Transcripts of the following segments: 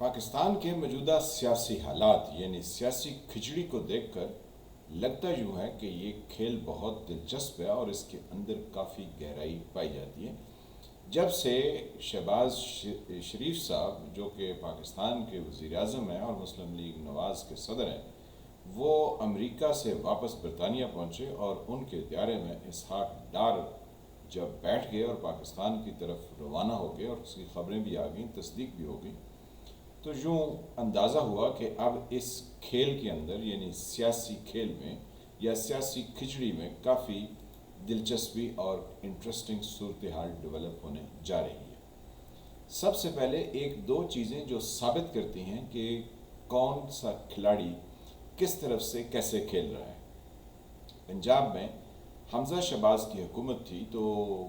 پاکستان کے موجودہ سیاسی حالات یعنی سیاسی کھچڑی کو دیکھ کر لگتا یوں ہے کہ یہ کھیل بہت دلچسپ ہے اور اس کے اندر کافی گہرائی پائی جاتی ہے۔ جب سے شہباز شریف صاحب جو کہ پاکستان کے وزیر اعظم ہیں اور مسلم لیگ نواز کے صدر ہیں، وہ امریکہ سے واپس برطانیہ پہنچے اور ان کے دیارے میں اسحاق ڈار جب بیٹھ گئے اور پاکستان کی طرف روانہ ہو گئے اور اس کی خبریں بھی آ گئیں، تصدیق بھی ہو گئی، تو یوں اندازہ ہوا کہ اب اس کھیل کے اندر یعنی سیاسی کھیل میں یا سیاسی کھچڑی میں کافی دلچسپی اور انٹرسٹنگ صورتحال ڈیولپ ہونے جا رہی ہے۔ سب سے پہلے ایک دو چیزیں جو ثابت کرتی ہیں کہ کون سا کھلاڑی کس طرف سے کیسے کھیل رہا ہے۔ پنجاب میں حمزہ شہباز کی حکومت تھی تو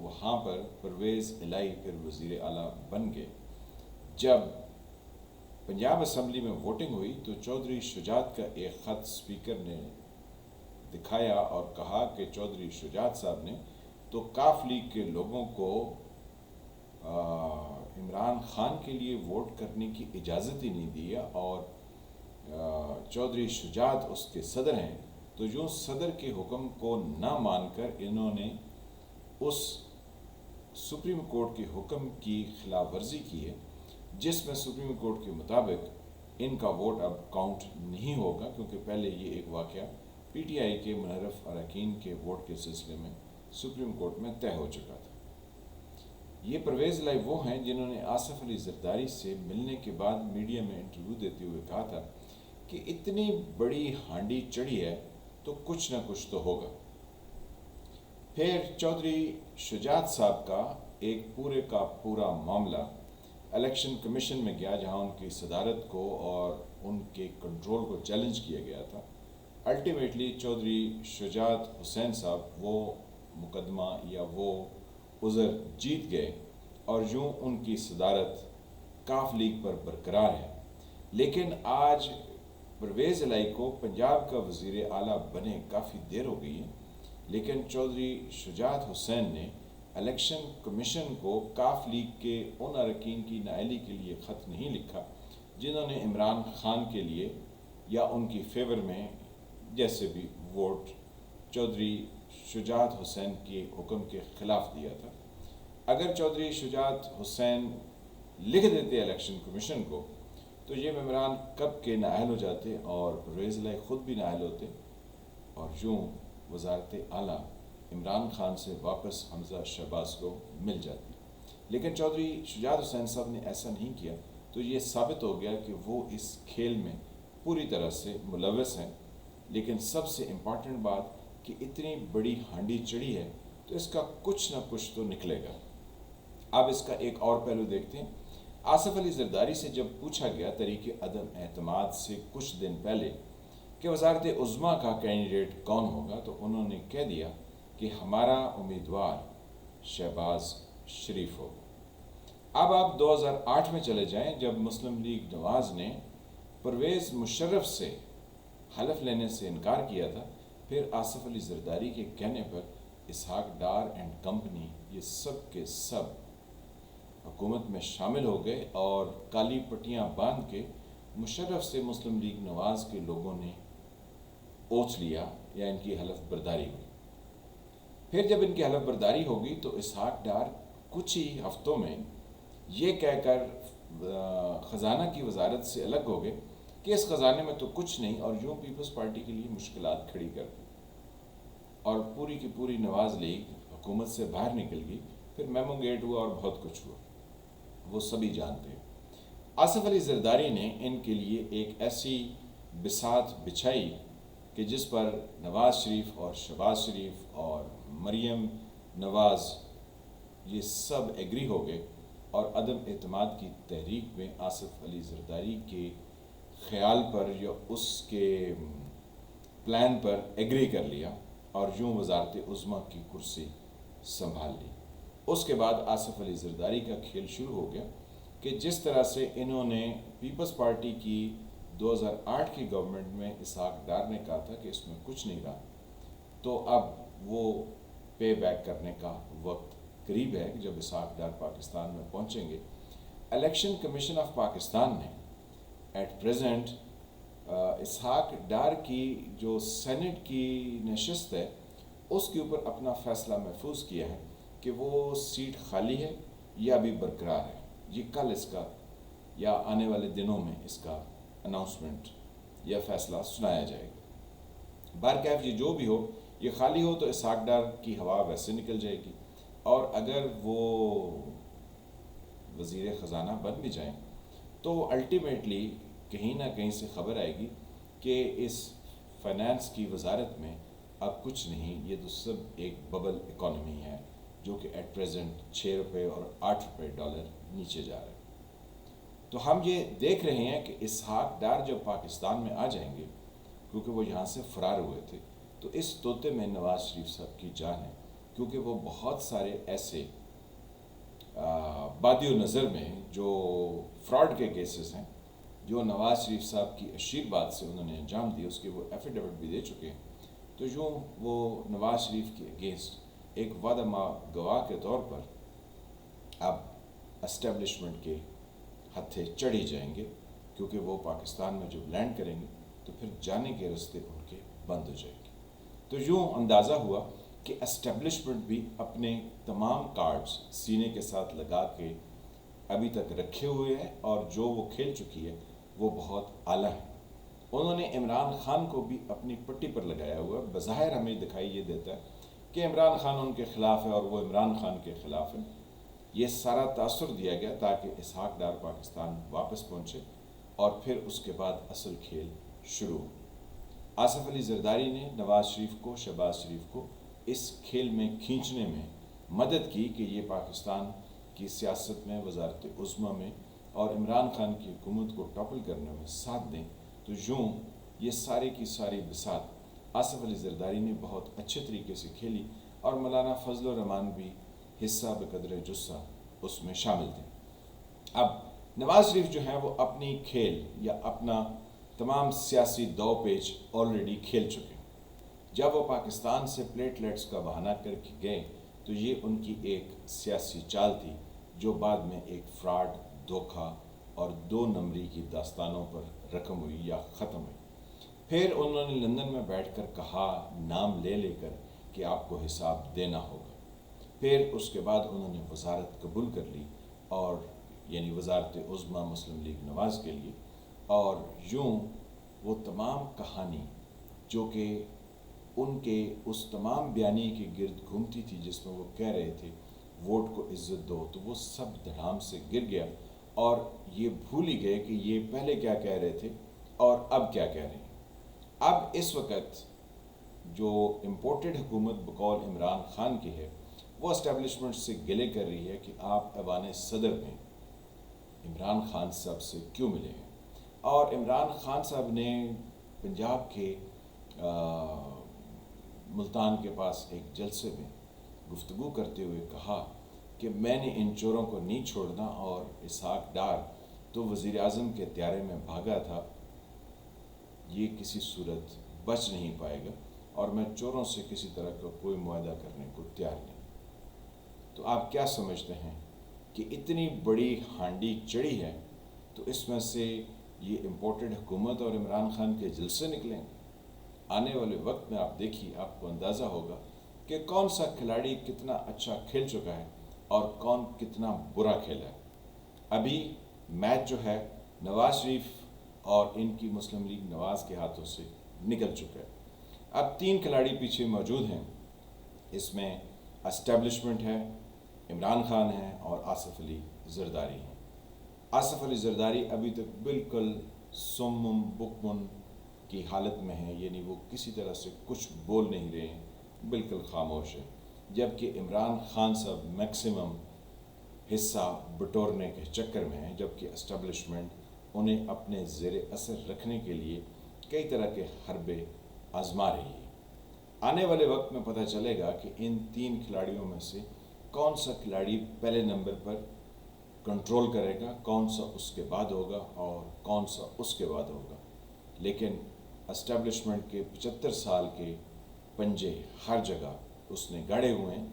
وہاں پر پرویز الہی پھر وزیر اعلیٰ بن گئے۔ جب پنجاب اسمبلی میں ووٹنگ ہوئی تو چودھری شجاعت کا ایک خط اسپیکر نے دکھایا اور کہا کہ چودھری شجاعت صاحب نے تو کاف لیگ کے لوگوں کو عمران خان کے لیے ووٹ کرنے کی اجازت ہی نہیں دی ہے، اور چودھری شجاعت اس کے صدر ہیں، تو یوں صدر کے حکم کو نہ مان کر انہوں نے اس سپریم کورٹ کے حکم کی خلاف ورزی کی ہے، جس میں سپریم کورٹ کے مطابق ان کا ووٹ اب کاؤنٹ نہیں ہوگا، کیونکہ پہلے یہ ایک واقعہ پی ٹی آئی کے منحرف اراکین کے ووٹ کے سلسلے میں سپریم کورٹ میں طے ہو چکا تھا۔ یہ پرویز الہی وہ ہیں جنہوں نے آصف علی زرداری سے ملنے کے بعد میڈیا میں انٹرویو دیتے ہوئے کہا تھا کہ اتنی بڑی ہانڈی چڑھی ہے تو کچھ نہ کچھ تو ہوگا۔ پھر چودھری شجاعت صاحب کا ایک پورے کا پورا معاملہ الیکشن کمیشن میں گیا، جہاں ان کی صدارت کو اور ان کے کنٹرول کو چیلنج کیا گیا تھا۔ الٹیمیٹلی چودھری شجاعت حسین صاحب وہ مقدمہ یا وہ عذر جیت گئے اور یوں ان کی صدارت کاف لیگ پر برقرار ہے۔ لیکن آج پرویز الہی کو پنجاب کا وزیر اعلیٰ بنے کافی دیر ہو گئی ہے، لیکن چودھری شجاعت حسین نے الیکشن کمیشن کو کاف لیگ کے ان اراکین کی نااہلی کے لیے خط نہیں لکھا جنہوں نے عمران خان کے لیے یا ان کی فیور میں جیسے بھی ووٹ چودھری شجاعت حسین کے حکم کے خلاف دیا تھا۔ اگر چودھری شجاعت حسین لکھ دیتے الیکشن کمیشن کو تو یہ ممبران کب کے نااہل ہو جاتے اور پرویز الہی خود بھی نااہل ہوتے اور یوں وزارت اعلیٰ عمران خان سے واپس حمزہ شہباز کو مل جاتی۔ لیکن چودھری شجاعت حسین صاحب نے ایسا نہیں کیا، تو یہ ثابت ہو گیا کہ وہ اس کھیل میں پوری طرح سے ملوث ہیں۔ لیکن سب سے امپورٹنٹ بات کہ اتنی بڑی ہانڈی چڑھی ہے تو اس کا کچھ نہ کچھ تو نکلے گا۔ اب اس کا ایک اور پہلو دیکھتے ہیں۔ آصف علی زرداری سے جب پوچھا گیا تحریک عدم اعتماد سے کچھ دن پہلے کہ وزارت عظمیٰ کا کینڈیڈیٹ کون ہوگا، تو انہوں نے کہہ دیا کہ ہمارا امیدوار شہباز شریف ہوگا۔ اب آپ 2008 میں چلے جائیں، جب مسلم لیگ نواز نے پرویز مشرف سے حلف لینے سے انکار کیا تھا، پھر آصف علی زرداری کے کہنے پر اسحاق ڈار اینڈ کمپنی یہ سب کے سب حکومت میں شامل ہو گئے اور کالی پٹیاں باندھ کے مشرف سے مسلم لیگ نواز کے لوگوں نے اوتھ لیا یا ان کی حلف برداری ہوئی۔ پھر جب ان کی حلف برداری ہوگی تو اسحاق ڈار کچھ ہی ہفتوں میں یہ کہہ کر خزانہ کی وزارت سے الگ ہو گئے کہ اس خزانے میں تو کچھ نہیں، اور یوں پیپلز پارٹی کے لیے مشکلات کھڑی کر دی اور پوری کی پوری نواز لیگ حکومت سے باہر نکل گئی۔ پھر میمو گیٹ ہوا اور بہت کچھ ہوا، وہ سبھی جانتے ہیں۔ آصف علی زرداری نے ان کے لیے ایک ایسی بساط بچھائی کہ جس پر نواز شریف اور شہباز شریف اور مریم نواز یہ سب ایگری ہو گئے اور عدم اعتماد کی تحریک میں آصف علی زرداری کے خیال پر یا اس کے پلان پر ایگری کر لیا اور یوں وزارت عظمیٰ کی کرسی سنبھال لی۔ اس کے بعد آصف علی زرداری کا کھیل شروع ہو گیا کہ جس طرح سے انہوں نے پیپلز پارٹی کی 2008 کی گورنمنٹ میں اسحاق ڈار نے کہا تھا کہ اس میں کچھ نہیں رہا، تو اب وہ پے بیک کرنے کا وقت قریب ہے کہ جب اسحاق ڈار پاکستان میں پہنچیں گے۔ الیکشن کمیشن آف پاکستان نے ایٹ پریزنٹ اسحاق ڈار کی جو سینٹ کی نشست ہے اس کے اوپر اپنا فیصلہ محفوظ کیا ہے کہ وہ سیٹ خالی ہے یا ابھی برقرار ہے. یہ کل اس کا یا آنے والے دنوں میں اس کا اناؤنسمنٹ یا فیصلہ سنایا جائے گا. بہرکیف یہ جو بھی ہو، یہ خالی ہو تو اسحاق ڈار کی ہوا ویسے نکل جائے گی، اور اگر وہ وزیر خزانہ بن بھی جائیں تو الٹیمیٹلی کہیں نہ کہیں سے خبر آئے گی کہ اس فائنانس کی وزارت میں اب کچھ نہیں، یہ تو سب ایک ببل اکانومی ہے جو کہ ایٹ پریزنٹ 6 روپے اور 8 روپے ڈالر نیچے جا رہا ہے. تو ہم یہ دیکھ رہے ہیں کہ اسحاق ڈار جب پاکستان میں آ جائیں گے، کیونکہ وہ یہاں سے فرار ہوئے تھے، تو اس طوطے میں نواز شریف صاحب کی جان ہے، کیونکہ وہ بہت سارے ایسے بادی و نظر میں جو فراڈ کے کیسز ہیں جو نواز شریف صاحب کی اشیر بات سے انہوں نے انجام دی، اس کے وہ ایفیڈیوٹ بھی دے چکے ہیں. تو یوں وہ نواز شریف کے اگینسٹ ایک وعدہ گواہ کے طور پر اب اسٹیبلشمنٹ کے ہتھے چڑھی جائیں گے، کیونکہ وہ پاکستان میں جب لینڈ کریں گے تو پھر جانے کے راستے ان کے بند ہو جائیں گے. تو یوں اندازہ ہوا کہ اسٹیبلشمنٹ بھی اپنے تمام کارڈز سینے کے ساتھ لگا کے ابھی تک رکھے ہوئے ہیں، اور جو وہ کھیل چکی ہے وہ بہت اعلیٰ ہے. انہوں نے عمران خان کو بھی اپنی پٹی پر لگایا ہوا ہے. بظاہر ہمیں دکھائی یہ دیتا ہے کہ عمران خان ان کے خلاف ہے اور وہ عمران خان کے خلاف ہے. یہ سارا تاثر دیا گیا تاکہ اسحاق ڈار پاکستان واپس پہنچے اور پھر اس کے بعد اصل کھیل شروع ہو. آصف علی زرداری نے نواز شریف کو، شہباز شریف کو اس کھیل میں کھینچنے میں مدد کی کہ یہ پاکستان کی سیاست میں، وزارت عظمیٰ میں اور عمران خان کی حکومت کو ٹاپل کرنے میں ساتھ دیں. تو یوں یہ ساری کی ساری بساط آصف علی زرداری نے بہت اچھے طریقے سے کھیلی، اور مولانا فضل الرحمان بھی حصہ بقدر جثہ اس میں شامل تھے. اب نواز شریف جو ہیں وہ اپنی کھیل یا اپنا تمام سیاسی دو پیچ آلریڈی کھیل چکے ہیں. جب وہ پاکستان سے پلیٹلیٹس کا بہانہ کر کے گئے تو یہ ان کی ایک سیاسی چال تھی جو بعد میں ایک فراڈ، دھوکہ اور 2 نمبری کی داستانوں پر رقم ہوئی یا ختم ہوئی. پھر انہوں نے لندن میں بیٹھ کر کہا، نام لے لے کر، کہ آپ کو حساب دینا ہوگا. پھر اس کے بعد انہوں نے وزارت قبول کر لی، اور یعنی وزارت عظمیٰ مسلم لیگ نواز کے لیے. اور یوں وہ تمام کہانی جو کہ ان کے اس تمام بیانیے کے گرد گھومتی تھی جس میں وہ کہہ رہے تھے ووٹ کو عزت دو، تو وہ سب دھڑام سے گر گیا، اور یہ بھول ہی گئے کہ یہ پہلے کیا کہہ رہے تھے اور اب کیا کہہ رہے ہیں. اب اس وقت جو امپورٹڈ حکومت بقول عمران خان کی ہے، وہ اسٹیبلشمنٹ سے گلے کر رہی ہے کہ آپ ایوان صدر میں عمران خان صاحب سے کیوں ملے ہیں. اور عمران خان صاحب نے پنجاب کے ملتان کے پاس ایک جلسے میں گفتگو کرتے ہوئے کہا کہ میں نے ان چوروں کو نہیں چھوڑنا، اور اسحاق ڈار تو وزیر اعظم کے طیارے میں بھاگا تھا، یہ کسی صورت بچ نہیں پائے گا، اور میں چوروں سے کسی طرح کا کوئی معاہدہ کرنے کو تیار نہیں. تو آپ کیا سمجھتے ہیں کہ اتنی بڑی ہانڈی چڑھی ہے تو اس میں سے یہ امپورٹڈ حکومت اور عمران خان کے جلسے نکلیں گے؟ آنے والے وقت میں آپ دیکھیے، آپ کو اندازہ ہوگا کہ کون سا کھلاڑی کتنا اچھا کھیل چکا ہے اور کون کتنا برا کھیلا ہے. ابھی میچ جو ہے نواز شریف اور ان کی مسلم لیگ نواز کے ہاتھوں سے نکل چکا ہے. اب 3 کھلاڑی پیچھے موجود ہیں، اس میں اسٹیبلشمنٹ ہے، عمران خان ہے اور آصف علی زرداری ہیں. آصف علی زرداری ابھی تک بالکل سمم بکمن کی حالت میں ہیں، یعنی وہ کسی طرح سے کچھ بول نہیں رہے ہیں، بالکل خاموش ہے. جبکہ عمران خان صاحب میکسیمم حصہ بٹورنے کے چکر میں ہیں، جبکہ اسٹیبلشمنٹ انہیں اپنے زیر اثر رکھنے کے لیے کئی طرح کے حربے آزما رہی ہے. آنے والے وقت میں پتہ چلے گا کہ ان 3 کھلاڑیوں میں سے کون سا کھلاڑی پہلے نمبر پر کنٹرول کرے گا، کون سا اس کے بعد ہوگا اور کون سا اس کے بعد ہوگا. لیکن اسٹیبلشمنٹ کے 75 سال کے پنجے ہر جگہ اس نے گاڑے ہوئے ہیں،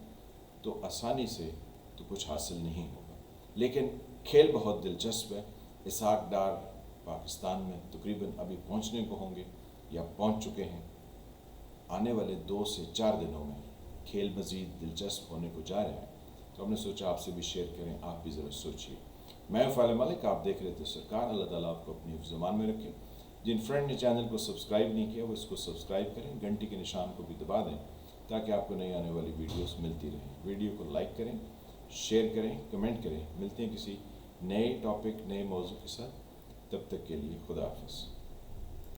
تو آسانی سے تو کچھ حاصل نہیں ہوگا. لیکن کھیل بہت دلچسپ ہے. اسحاق ڈار پاکستان میں تقریباً ابھی پہنچنے کو ہوں گے یا پہنچ چکے ہیں. آنے والے 2 سے 4 دنوں میں کھیل مزید دلچسپ ہونے کو جا رہے ہیں. تو ہم نے سوچا آپ سے بھی شیئر کریں, آپ بھی ذرا سوچیے. میں فعال ملک, آپ دیکھ رہے تھے سرکار. اللہ تعالیٰ آپ کو اپنی حفظ امان میں رکھے. جن فرینڈ نے چینل کو سبسکرائب نہیں کیا وہ اس کو سبسکرائب کریں, گھنٹی کے نشان کو بھی دبا دیں تاکہ آپ کو نئی آنے والی ویڈیوز ملتی رہیں. ویڈیو کو لائک کریں, شیئر کریں, کمنٹ کریں. ملتے ہیں کسی نئے ٹاپک, نئے موضوع کے ساتھ. تب تک کے لیے خدا حافظ.